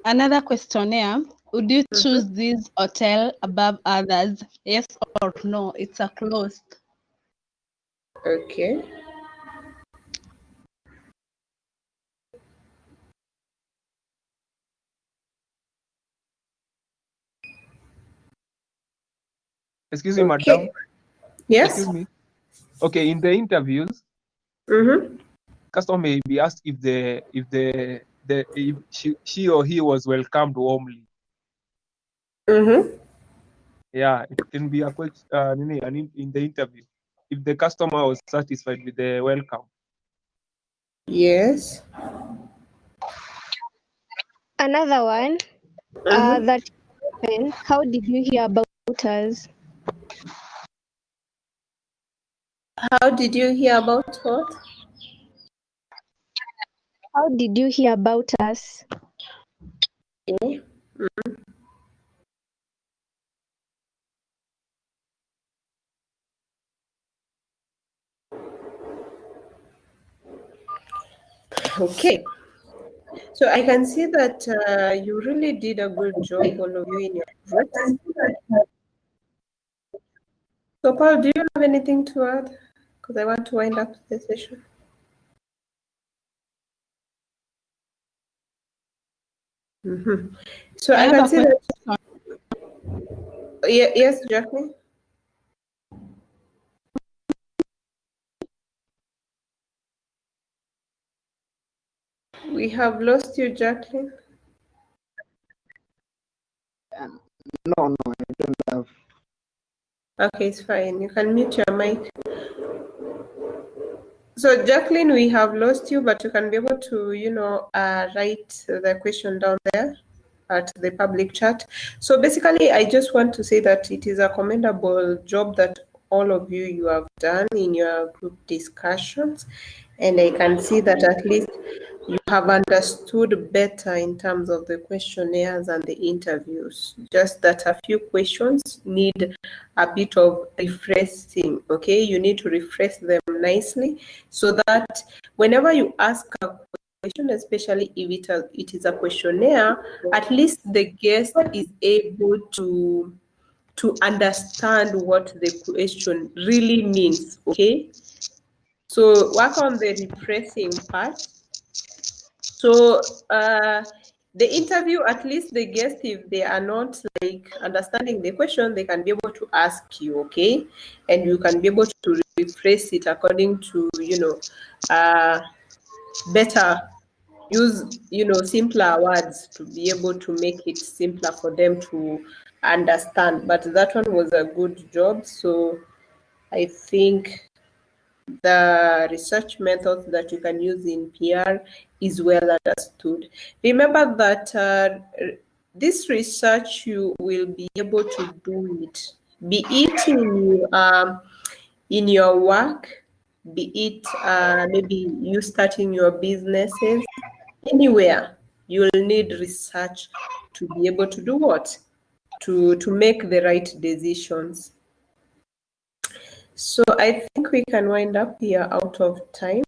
Another questionnaire. Would you choose this hotel above others? Yes or no? It's a closed. Okay. Excuse me, madam. Yes. Excuse me. Okay, in the interviews, customer may be asked if she or he was welcomed warmly. Yeah, it can be a question in the interview. If the customer was satisfied with the welcome. Yes. Another one. That how did you hear about us? How did you hear about what? How did you hear about us? Okay. Okay. So I can see that you really did a good job, all of you, in your groups. So Paul, do you have anything to add? Because I want to wind up the session. So I can see that. Yes, Jacqueline. We have lost you, Jacqueline. No, I don't have. Okay, it's fine. You can mute your mic. So Jacqueline, we have lost you, but you can be able to, write the question down there at the public chat. So basically, I just want to say that it is a commendable job that all of you have done in your group discussions. And I can see that at least you have understood better in terms of the questionnaires and the interviews. Just that a few questions need a bit of refreshing, okay? You need to refresh them nicely so that whenever you ask a question, especially if it is a questionnaire, at least the guest is able to understand what the question really means, okay? So work on the repressing part. So the interview, at least the guest, if they are not like understanding the question, they can be able to ask you, okay? And you can be able to rephrase it according to, better use, simpler words to be able to make it simpler for them to understand. But that one was a good job. So I think the research methods that you can use in PR is well understood. Remember that this research, you will be able to do it, be it in your work, be it maybe you starting your businesses, anywhere you will need research to be able to do what? To make the right decisions. So I think we can wind up. We are out of time.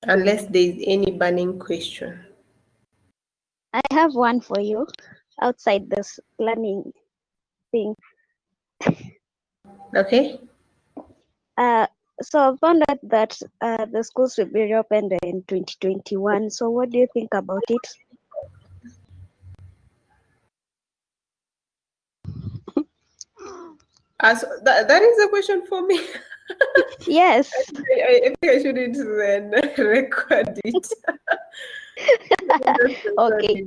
Unless there is any burning question. I have one for you outside this learning thing. Okay. So I found out that the schools will be reopened in 2021. So what do you think about it? As that is a question for me. Yes. I think I shouldn't then record it. Okay.